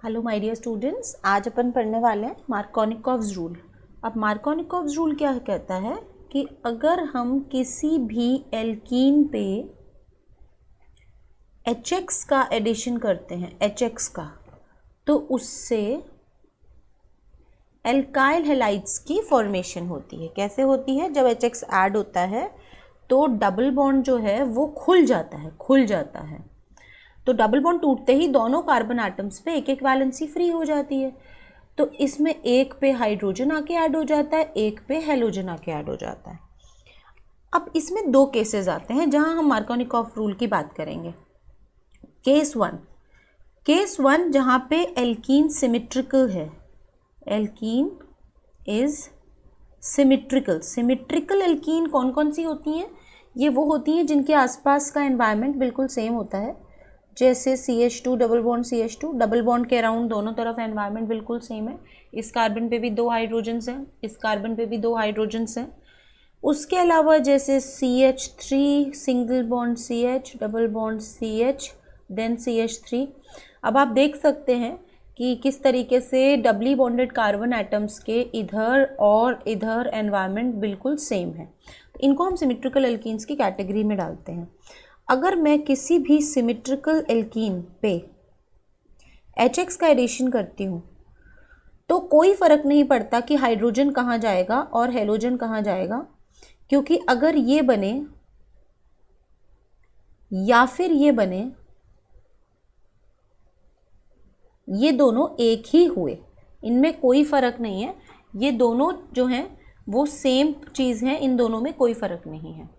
Hello my dear students, आज अपन पढ़ने वाले हैं मार्कोनिकॉव्स रूल। अब मार्कोनिकॉव्स रूल क्या कहता है कि अगर हम किसी भी एल्कीन पे HX का एडिशन करते हैं, HX का, तो उससे एल्काइल हैलाइड्स की फॉर्मेशन होती है। कैसे होती है? जब HX ऐड होता है तो डबल बॉन्ड जो है वो खुल जाता है। तो डबल बॉन्ड टूटते ही दोनों कार्बन एटम्स पे एक एक वैलेंसी फ्री हो जाती है। तो इसमें एक पे हाइड्रोजन आके ऐड हो जाता है, एक पे हेलोजन आके ऐड हो जाता है। अब इसमें दो केसेस आते हैं जहां हम मार्कोनिकॉफ रूल की बात करेंगे। केस वन जहां पे एल्कीन सिमेट्रिकल है, एल्कीन इज सिमेट्रिकल एल्कीन कौन कौन सी होती हैं? ये वो होती हैं जिनके आसपास का एनवायरनमेंट बिल्कुल सेम होता है, जैसे CH2 double bond CH2, double bond के अराउंड दोनों तरफ एनवायरनमेंट बिल्कुल सेम है। इस कार्बन पे भी दो हाइड्रोजन्स हैं, इस कार्बन पे भी दो हाइड्रोजन्स हैं। उसके अलावा जैसे CH3 single bond CH, double bond CH, then CH3। अब आप देख सकते हैं कि किस तरीके से डबली बॉन्डेड कार्बन एटम्स के इधर और इधर एनवायरनमेंट बिल्कुल सेम है। तो इनको हम सिमेट्रिकल एल्कीन्स की कैटेगरी में डालते हैं। अगर मैं किसी भी सिमेट्रिकल एल्कीन पे HX का एडिशन करती हूँ तो कोई फ़र्क नहीं पड़ता कि हाइड्रोजन कहाँ जाएगा और हेलोजन कहाँ जाएगा, क्योंकि अगर ये बने या फिर ये बने, ये दोनों एक ही हुए, इनमें कोई फ़र्क नहीं है। ये दोनों जो हैं वो सेम चीज़ हैं, इन दोनों में कोई फ़र्क नहीं है।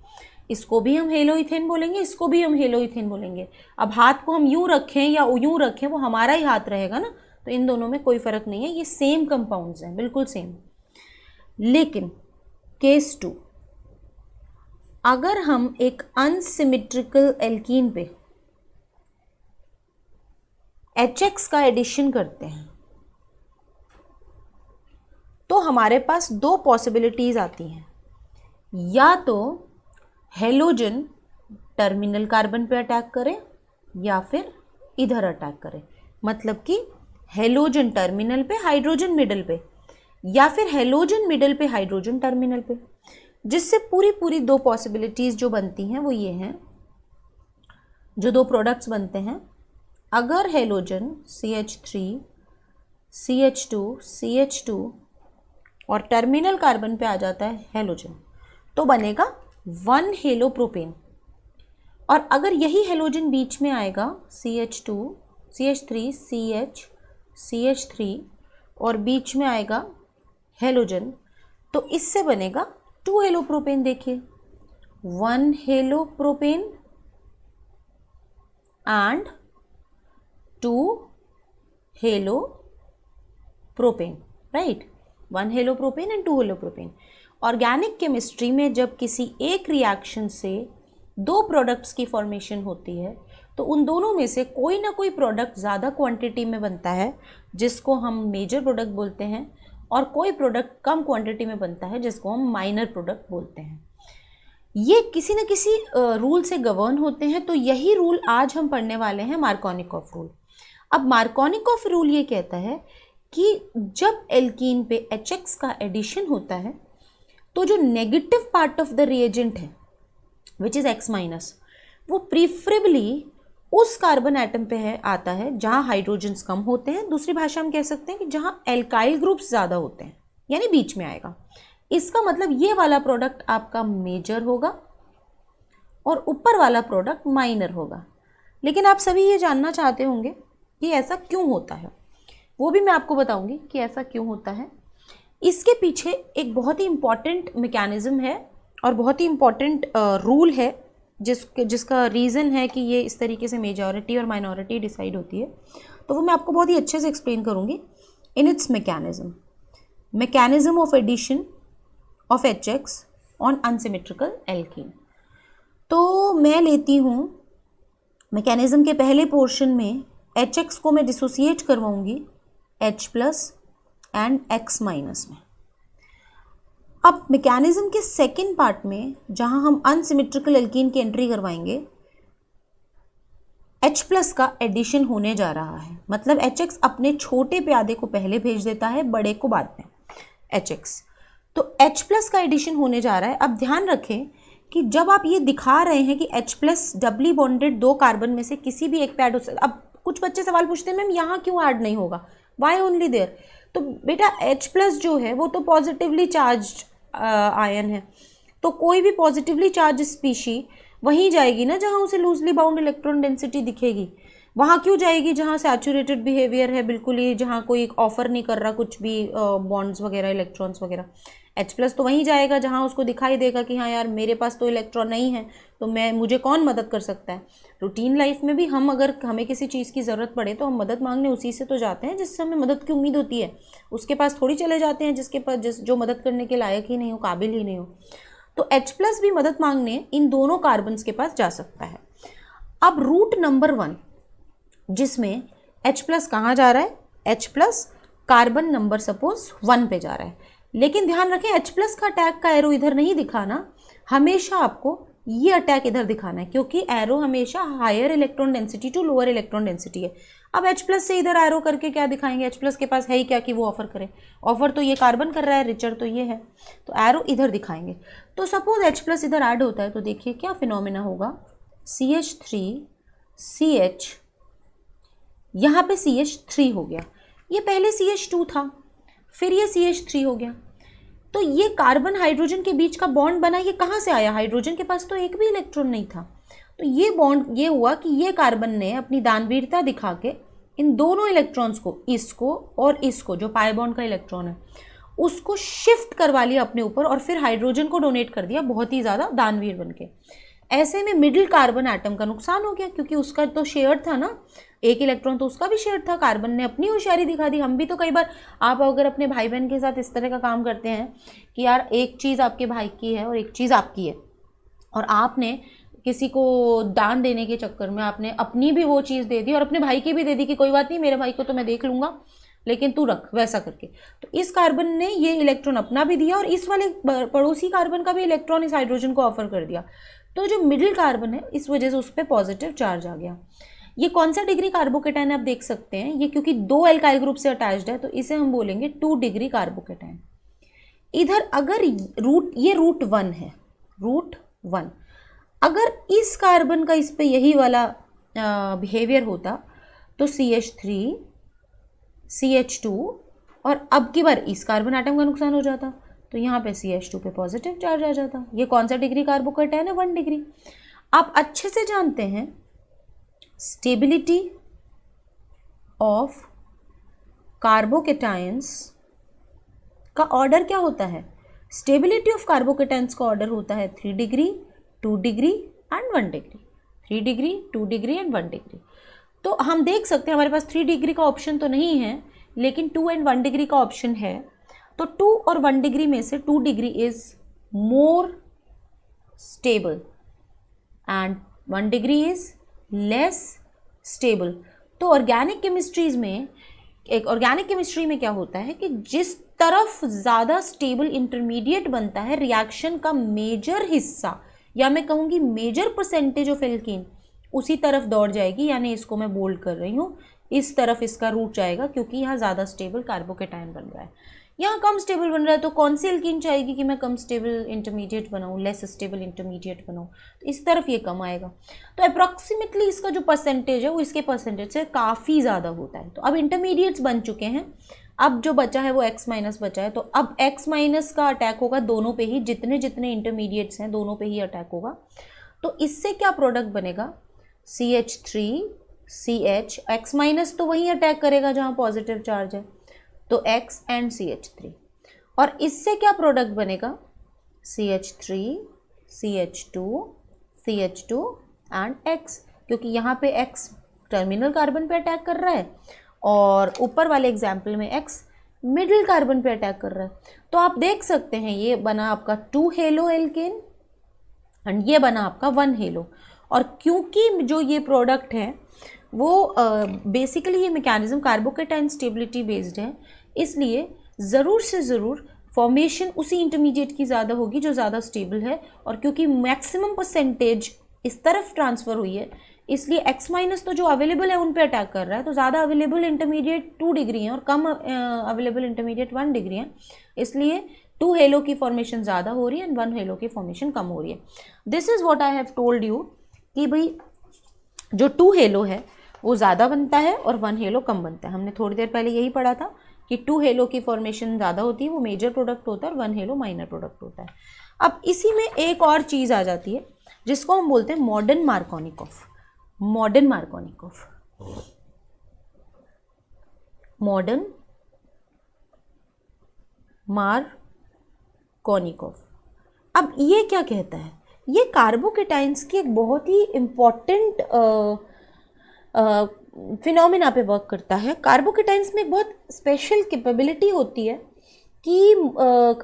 इसको भी हम हेलोइथेन बोलेंगे, इसको भी हम हेलोइथेन बोलेंगे। अब हाथ को हम यूँ रखें या यूँ रखें, वो हमारा ही हाथ रहेगा ना, तो इन दोनों में कोई फ़र्क नहीं है, ये सेम कंपाउंड्स हैं, बिल्कुल सेम। लेकिन केस 2, अगर हम एक अनसिमेट्रिकल एल्कीन पे HX का एडिशन करते हैं तो हमारे पास दो पॉसिबिलिटीज़ आती हैं। या तो हेलोजन टर्मिनल कार्बन पे अटैक करे या फिर इधर अटैक करे, मतलब कि हेलोजन टर्मिनल पे हाइड्रोजन मिडल पे, या फिर हेलोजन मिडल पे हाइड्रोजन टर्मिनल पे। जिससे पूरी दो पॉसिबिलिटीज़ जो बनती हैं वो ये हैं, जो दो प्रोडक्ट्स बनते हैं, अगर हेलोजन CH3 CH2 CH2 और टर्मिनल कार्बन पे आ जाता है हेलोजन, तो बनेगा 1 हेलोप्रोपेन। और अगर यही हेलोजन बीच में आएगा CH2 CH3 CH CH3 और बीच में आएगा हेलोजन, तो इससे बनेगा 2 हेलोप्रोपेन। देखिए 1 halopropane and 2 halopropane, right? 1 halopropane and 2 halopropane. Organic chemistry में जब किसी एक रिएक्शन से दो प्रोडक्ट्स की फॉर्मेशन होती है तो उन दोनों में से कोई ना कोई प्रोडक्ट ज़्यादा क्वांटिटी में बनता है जिसको हम मेजर प्रोडक्ट बोलते हैं, और कोई प्रोडक्ट कम क्वांटिटी में बनता है जिसको हम माइनर प्रोडक्ट बोलते हैं। ये किसी न किसी रूल से गवर्न होते हैं। तो यही रूल आज हम पढ़ने वाले हैं, मार्कोनिकॉफ रूल। अब मार्कोनिकॉफ रूल ये कहता है कि जब एल्कीन पे HX का एडिशन होता है तो जो negative part of the reagent है विच इज़ X-, वो प्रीफरेबली उस कार्बन एटम पे है आता है जहाँ हाइड्रोजन्स कम होते हैं। दूसरी भाषा में कह सकते हैं कि जहाँ एल्काइल ग्रुप्स ज़्यादा होते हैं, यानी बीच में आएगा। इसका मतलब ये वाला प्रोडक्ट आपका मेजर होगा और ऊपर वाला प्रोडक्ट माइनर होगा। लेकिन आप सभी ये जानना चाहते होंगे कि ऐसा क्यों होता है, वो भी मैं आपको बताऊंगी कि ऐसा क्यों होता है। इसके पीछे एक बहुत ही इम्पॉर्टेंट मैकेनिज्म है और बहुत ही इम्पॉर्टेंट रूल है जिसका रीज़न है कि ये इस तरीके से मेजॉरिटी और माइनॉरिटी डिसाइड होती है। तो वो मैं आपको बहुत ही अच्छे से एक्सप्लेन करूँगी in its mechanism of addition of HX on unsymmetrical alkene. तो मैं लेती हूँ मैकेनिज्म के पहले पोर्शन में HX को मैं डिसोसिएट करवाऊँगी H+ एंड X- में। अब मैकेनिज्म के सेकेंड पार्ट में जहां हम अनसिमेट्रिकल एल्कीन की एंट्री करवाएंगे, H+ का एडिशन होने जा रहा है, मतलब HX अपने छोटे प्यादे को पहले भेज देता है, बड़े को बाद में, HX। तो H+ का एडिशन होने जा रहा है। अब ध्यान रखें कि जब आप ये दिखा रहे हैं कि H+ डबली बॉन्डेड 2 कार्बन में से किसी भी एक पे ऐड हो सकता, अब कुछ बच्चे सवाल पूछते हैं मैम यहाँ क्यों ऐड नहीं होगा, वाई ओनली देयर। तो बेटा H+ जो है वो तो पॉजिटिवली चार्ज्ड आयन है, तो कोई भी पॉजिटिवली चार्ज स्पीशी वहीं जाएगी ना जहाँ उसे लूजली बाउंड इलेक्ट्रॉन डेंसिटी दिखेगी। वहाँ क्यों जाएगी जहाँ सैचुरेटेड बिहेवियर है बिल्कुल ही, जहाँ कोई ऑफर नहीं कर रहा कुछ भी बॉन्ड्स वगैरह इलेक्ट्रॉन्स वगैरह। H+ तो वहीं जाएगा जहाँ उसको दिखाई देगा कि हाँ यार मेरे पास तो इलेक्ट्रॉन नहीं है, तो मुझे कौन मदद कर सकता है। रूटीन लाइफ में भी हम अगर हमें किसी चीज़ की ज़रूरत पड़े तो हम मदद मांगने उसी से तो जाते हैं जिससे हमें मदद की उम्मीद होती है, उसके पास थोड़ी चले जाते हैं जिसके पास जो मदद करने के लायक ही नहीं हो, काबिल ही नहीं हो। तो H+ भी मदद मांगने इन दोनों कार्बन्स के पास जा सकता है। अब रूट नंबर 1 जिसमें H+ कहाँ जा रहा है, H+ कार्बन नंबर सपोज 1 पे जा रहा है, लेकिन ध्यान रखें H+ का अटैक का एरो इधर नहीं दिखाना, हमेशा आपको ये अटैक इधर दिखाना है, क्योंकि एरो हमेशा higher electron density to lower electron density है। अब H+ से इधर एरो करके क्या दिखाएंगे, H+ के पास है ही क्या कि वो ऑफर करे, ऑफर तो ये कार्बन कर रहा है, रिचर तो ये है, तो एरो इधर दिखाएंगे। तो सपोज H+ इधर ऐड होता है तो देखिए क्या फिनोमेना होगा, CH3 CH, यहाँ पे CH3 हो गया, ये पहले CH2 था फिर ये CH3 हो गया। तो ये कार्बन हाइड्रोजन के बीच का बॉन्ड बना, ये कहाँ से आया, हाइड्रोजन के पास तो एक भी इलेक्ट्रॉन नहीं था। तो ये बॉन्ड ये हुआ कि ये कार्बन ने अपनी दानवीरता दिखा के इन दोनों इलेक्ट्रॉन्स को, इसको और इसको, जो पाई बॉन्ड का इलेक्ट्रॉन है उसको शिफ्ट करवा लिया अपने ऊपर और फिर हाइड्रोजन को डोनेट कर दिया बहुत ही ज़्यादा दानवीर बन के। ऐसे में मिडिल कार्बन एटम का नुकसान हो गया, क्योंकि उसका तो शेयर था ना, एक इलेक्ट्रॉन तो उसका भी शेयर था। कार्बन ने अपनी होशियारी दिखा दी। हम भी तो कई बार, आप अगर अपने भाई बहन के साथ इस तरह का काम करते हैं कि यार एक चीज़ आपके भाई की है और एक चीज़ आपकी है, और आपने किसी को दान देने के चक्कर में आपने अपनी भी वो चीज़ दे दी और अपने भाई की भी दे दी कि कोई बात नहीं मेरे भाई को तो मैं देख लूँगा लेकिन तू रख, वैसा करके। तो इस कार्बन ने ये इलेक्ट्रॉन अपना भी दिया और इस वाले पड़ोसी कार्बन का भी इलेक्ट्रॉन इस हाइड्रोजन को ऑफर कर दिया। तो जो मिडिल कार्बन है इस वजह से उस पर पॉजिटिव चार्ज आ गया। ये कौन सा डिग्री कार्बोकेटाइन आप देख सकते हैं, ये क्योंकि 2 एल्काइल ग्रुप से अटैच्ड है तो इसे हम बोलेंगे 2 डिग्री कार्बोकेटाइन। इधर अगर ये रूट 1 है, रूट 1, अगर इस कार्बन का इस पे यही वाला बिहेवियर होता तो CH3 CH2 और अब की बार इस कार्बन एटम का नुकसान हो जाता, तो यहाँ पे CH2 पे पॉजिटिव चार्ज आ जाता। ये कौन सा डिग्री कार्बोकेटाइन है, 1 डिग्री। आप अच्छे से जानते हैं स्टेबिलिटी ऑफ कार्बोकेटाइंस का ऑर्डर क्या होता है, स्टेबिलिटी ऑफ कार्बोकेटाइंस का ऑर्डर होता है 3 degree 2 degree and 1 degree, 3 degree 2 degree and 1 degree. तो हम देख सकते हैं हमारे पास 3 डिग्री का ऑप्शन तो नहीं है लेकिन 2 एंड 1 डिग्री का ऑप्शन है। तो 2 और 1 डिग्री में से 2 degree is more stable and 1 degree is less stable. तो ऑर्गेनिक केमिस्ट्री में क्या होता है कि जिस तरफ ज़्यादा स्टेबल इंटरमीडिएट बनता है, रिएक्शन का मेजर हिस्सा या मैं कहूँगी मेजर परसेंटेज ऑफ एल्कीन उसी तरफ दौड़ जाएगी, यानी इसको मैं बोल्ड कर रही हूँ, इस तरफ इसका रूट जाएगा क्योंकि यहाँ ज़्यादा स्टेबल कार्बोकेटाइन बन रहा है। यहाँ कम स्टेबल बन रहा है तो कौन सी एल्कीन चाहेगी कि मैं कम स्टेबल इंटरमीडिएट बनाऊँ, लेस स्टेबल इंटरमीडिएट बनाऊँ, तो इस तरफ ये कम आएगा। तो अप्रॉक्सीमेटली इसका जो परसेंटेज है वो इसके परसेंटेज से काफ़ी ज़्यादा होता है। तो अब इंटरमीडिएट्स बन चुके हैं, अब जो बचा है वो X- बचा है, तो अब X- का अटैक होगा दोनों पे ही, जितने जितने इंटरमीडिएट्स हैं दोनों पे ही अटैक होगा। तो इससे क्या प्रोडक्ट बनेगा, CH3 CH, X- तो वहीं अटैक करेगा जहाँ पॉजिटिव चार्ज है, तो X एंड CH3, और इससे क्या प्रोडक्ट बनेगा, CH3 CH2 CH2 and X, क्योंकि यहाँ पे X टर्मिनल कार्बन पे अटैक कर रहा है और ऊपर वाले एग्जाम्पल में X मिडिल कार्बन पे अटैक कर रहा है। तो आप देख सकते हैं ये बना आपका 2 हेलो एल्केन एंड ये बना आपका 1 हेलो। और क्योंकि जो ये प्रोडक्ट है वो बेसिकली ये मैकेनिज्म कार्बोकेटाइन स्टेबिलिटी बेस्ड है, इसलिए ज़रूर से ज़रूर फॉर्मेशन उसी इंटरमीडिएट की ज़्यादा होगी जो ज़्यादा स्टेबल है। और क्योंकि मैक्सिमम परसेंटेज इस तरफ ट्रांसफ़र हुई है इसलिए X माइनस तो जो अवेलेबल है उन पे अटैक कर रहा है, तो ज़्यादा अवेलेबल इंटरमीडिएट 2 डिग्री हैं और कम अवेलेबल इंटरमीडिएट 1 डिग्री हैं, इसलिए 2 हेलो की फॉर्मेशन ज़्यादा हो रही है एंड 1 हेलो की फॉर्मेशन कम हो रही है। This is what I have told you कि भाई जो 2 हेलो है वो ज़्यादा बनता है और 1 हेलो कम बनता है। हमने थोड़ी देर पहले यही पढ़ा था कि 2 हेलो की फॉर्मेशन ज़्यादा होती है, वो मेजर प्रोडक्ट होता है, और 1 हेलो माइनर प्रोडक्ट होता है। अब इसी में एक और चीज़ आ जाती है जिसको हम बोलते हैं modern Markovnikov. Modern Markovnikov, modern Markovnikov. अब ये क्या कहता है? ये कार्बोकेटाइंस की एक बहुत ही इम्पॉर्टेंट फिनोमिना पे वर्क करता है। कार्बोकेटाइंस में एक बहुत स्पेशल कैपेबिलिटी होती है कि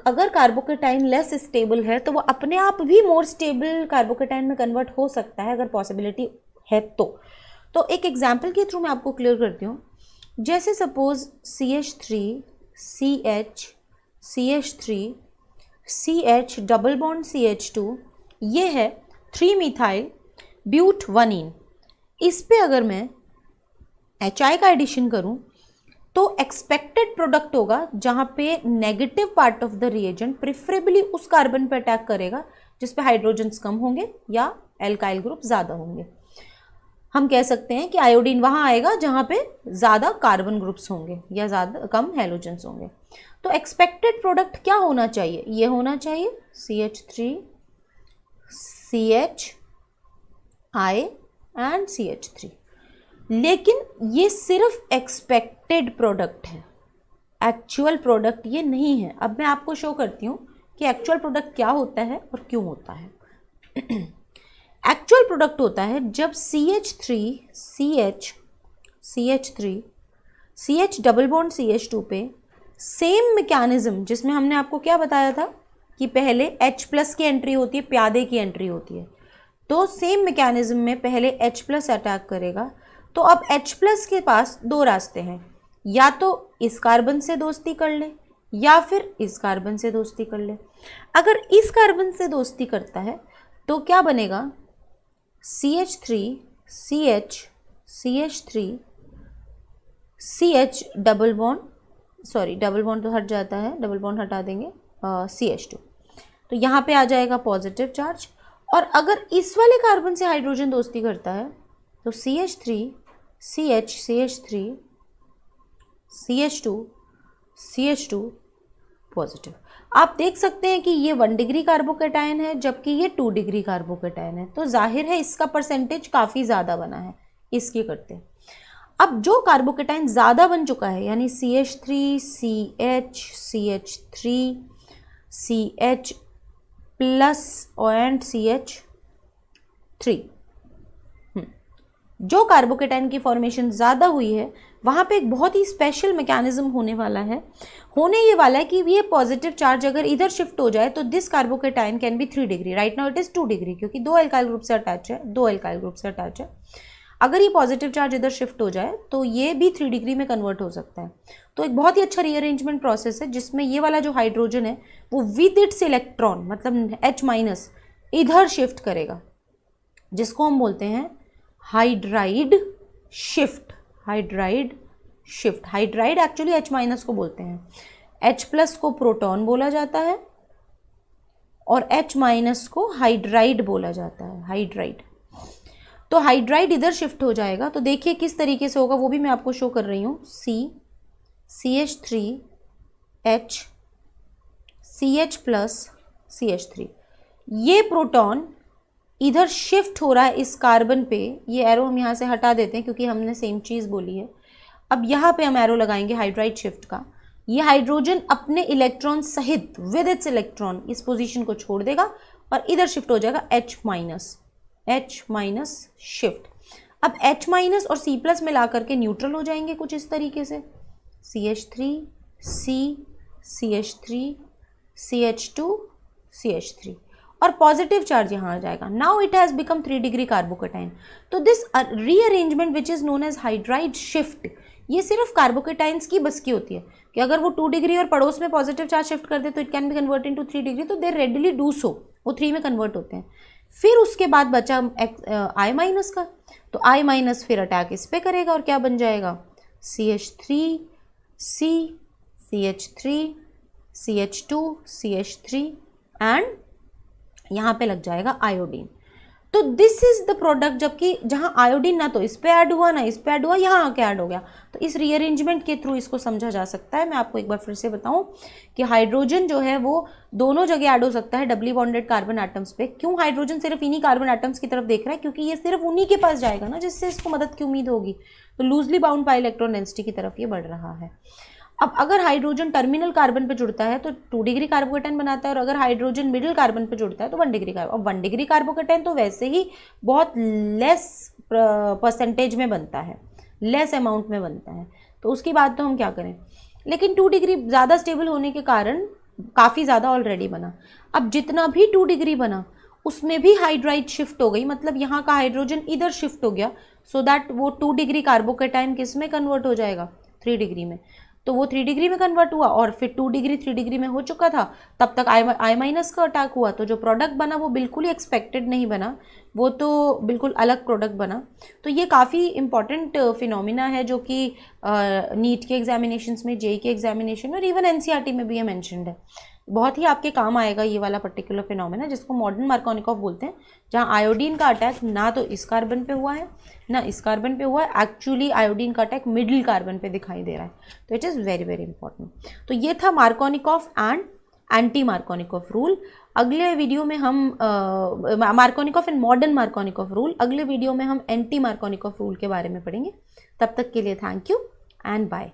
अगर कार्बोकेटाइन लेस स्टेबल है तो वो अपने आप भी मोर स्टेबल कार्बोकेटाइन में कन्वर्ट हो सकता है अगर पॉसिबिलिटी है तो एक एग्जांपल के थ्रू मैं आपको क्लियर करती हूँ। जैसे suppose CH3 CH CH3 CH double bond CH2, ये है 3 मिथाइल ब्यूट 1इन। इस पे अगर मैं HI का एडिशन करूं तो एक्सपेक्टेड प्रोडक्ट होगा जहां पे negative part of the reagent preferably उस कार्बन पे अटैक करेगा जिस पे हाइड्रोजन्स कम होंगे या एल्काइल ग्रुप ज़्यादा होंगे। हम कह सकते हैं कि आयोडीन वहां आएगा जहां पे ज़्यादा कार्बन ग्रुप्स होंगे या ज़्यादा कम हैलोजन्स होंगे। तो एक्सपेक्टेड प्रोडक्ट क्या होना चाहिए? ये होना चाहिए CH3 CHI एंड CH3। लेकिन ये सिर्फ एक्सपेक्टेड प्रोडक्ट है, एक्चुअल प्रोडक्ट ये नहीं है। अब मैं आपको शो करती हूँ कि एक्चुअल प्रोडक्ट क्या होता है और क्यों होता है। एक्चुअल प्रोडक्ट होता है जब CH3 CH double bond CH2 पे सेम मैकेनिज्म, जिसमें हमने आपको क्या बताया था कि पहले H प्लस की एंट्री होती है, प्यादे की एंट्री होती है, तो सेम मैकेनिज्म में पहले H प्लस अटैक करेगा। तो अब H प्लस के पास 2 रास्ते हैं, या तो इस कार्बन से दोस्ती कर ले या फिर इस कार्बन से दोस्ती कर ले। अगर इस कार्बन से दोस्ती करता है तो क्या बनेगा? CH3 CH double bond, sorry double bond तो हट जाता है, डबल बॉन्ड हटा देंगे, CH2, तो यहाँ पे आ जाएगा पॉजिटिव चार्ज। और अगर इस वाले कार्बन से हाइड्रोजन दोस्ती करता है तो CH3 CH2 पॉजिटिव। आप देख सकते हैं कि ये 1 डिग्री कार्बोकेटायन है जबकि ये 2 डिग्री कार्बोकेटायन है, तो जाहिर है इसका परसेंटेज काफ़ी ज़्यादा बना है इसके करते। अब जो कार्बोकेटाइन ज़्यादा बन चुका है यानी CH3 CH3 CH plus and CH3, जो कार्बोकेटाइन की फॉर्मेशन ज़्यादा हुई है वहाँ पे एक बहुत ही स्पेशल मैकेनिज्म होने ये वाला है कि ये पॉजिटिव चार्ज अगर इधर शिफ्ट हो जाए तो this carbocation can be 3 degree. Right now it is 2 degree क्योंकि 2 एल्काइल ग्रुप से अटैच है, अगर ये पॉजिटिव चार्ज इधर शिफ्ट हो जाए तो ये भी 3 डिग्री में कन्वर्ट हो सकता है। तो एक बहुत ही अच्छा रीअरेंजमेंट प्रोसेस है जिसमें ये वाला जो हाइड्रोजन है वो विद इट्स इलेक्ट्रॉन मतलब H माइनस इधर शिफ्ट करेगा, जिसको हम बोलते हैं hydride shift. Hydride actually H minus को बोलते हैं, H प्लस को प्रोटॉन बोला जाता है और H माइनस को हाइड्राइड बोला जाता है, हाइड्राइड। तो हाइड्राइड इधर शिफ्ट हो जाएगा, तो देखिए किस तरीके से होगा वो भी मैं आपको शो कर रही हूँ। CH3 H CH plus CH3, ये प्रोटॉन इधर शिफ्ट हो रहा है इस कार्बन पे। ये एरो हम यहाँ से हटा देते हैं क्योंकि हमने सेम चीज़ बोली है। अब यहाँ पे हम एरो लगाएंगे हाइड्राइड शिफ्ट का। ये हाइड्रोजन अपने इलेक्ट्रॉन सहित विद इट्स इलेक्ट्रॉन इस पोजीशन को छोड़ देगा और इधर शिफ्ट हो जाएगा H माइनस शिफ्ट। अब H माइनस और C प्लस मिला करके न्यूट्रल हो जाएंगे कुछ इस तरीके से, CH3 CH3 CH2 CH3 और पॉजिटिव चार्ज यहाँ आ जाएगा। Now it has become 3 degree carbocation. तो this rearrangement which is known as hydride shift, ये सिर्फ कार्बोकेटाइंस की बस की होती है कि अगर वो 2 डिग्री और पड़ोस में पॉजिटिव चार्ज शिफ्ट कर दे तो it can be convert into 3 degree, तो दे रेडिली डू सो, वो 3 में कन्वर्ट होते हैं। फिर उसके बाद बचा आई माइनस का, तो आई माइनस फिर अटैक इस पे करेगा और क्या बन जाएगा, CH3 C CH3 CH2 CH3 and यहाँ पे लग जाएगा आयोडीन। तो दिस इज द प्रोडक्ट, जबकि जहाँ आयोडीन ना तो इस पे ऐड हुआ ना इस पे ऐड हुआ, यहाँ आके ऐड हो गया। तो इस रीअरेंजमेंट के थ्रू इसको समझा जा सकता है। मैं आपको एक बार फिर से बताऊं कि हाइड्रोजन जो है वो दोनों जगह ऐड हो सकता है डबली बॉन्डेड कार्बन एटम्स पे। क्यों हाइड्रोजन सिर्फ इन्हीं कार्बन एटम्स की तरफ देख रहा है, क्योंकि ये सिर्फ उन्हीं के पास जाएगा ना जिससे इसको मदद की उम्मीद होगी। तो loosely bound pi electron density की तरफ ये बढ़ रहा है। अब अगर हाइड्रोजन टर्मिनल कार्बन पे जुड़ता है तो 2 डिग्री कार्बोकेटाइन बनाता है, और अगर हाइड्रोजन मिडिल कार्बन पे जुड़ता है तो 1 डिग्री कार्बन। अब 1 डिग्री कार्बोकेटाइन तो वैसे ही बहुत लेस परसेंटेज में बनता है, लेस अमाउंट में बनता है, तो उसकी बात तो हम क्या करें। लेकिन 2 डिग्री ज़्यादा स्टेबल होने के कारण काफ़ी ज़्यादा ऑलरेडी बना। अब जितना भी 2 डिग्री बना उसमें भी हाइड्राइड शिफ्ट हो गई, मतलब यहाँ का हाइड्रोजन इधर शिफ्ट हो गया, सो दैट वो 2 डिग्री कार्बोकेटाइन किस में कन्वर्ट हो जाएगा, 3 डिग्री में। तो वो 3 डिग्री में कन्वर्ट हुआ और फिर 2 डिग्री 3 डिग्री में हो चुका था, तब तक आई माइनस का अटैक हुआ। तो जो प्रोडक्ट बना वो बिल्कुल ही एक्सपेक्टेड नहीं बना, वो तो बिल्कुल अलग प्रोडक्ट बना। तो ये काफ़ी इंपॉर्टेंट फिनोमिना है जो कि नीट के एग्जामिनेशंस में, जेई के एग्जामिनेशन में और इवन एनसीईआरटी में भी ये मैंशनड है। बहुत ही आपके काम आएगा ये वाला पर्टिकुलर फिनोमिना, जिसको मॉडर्न मार्कोनिकॉफ बोलते हैं, जहाँ आयोडीन का अटैक ना तो इस कार्बन पे हुआ है ना इस कार्बन पे हुआ है। एक्चुअली आयोडीन का अटैक मिडिल कार्बन पे दिखाई दे रहा है। तो it is very very important. तो ये था Markovnikov and anti Markovnikov rule. अगले वीडियो में हम Markovnikov and modern Markovnikov rule, अगले वीडियो में हम एंटी मार्कोनिकॉफ रूल के बारे में पढ़ेंगे। तब तक के लिए थैंक यू एंड बाय।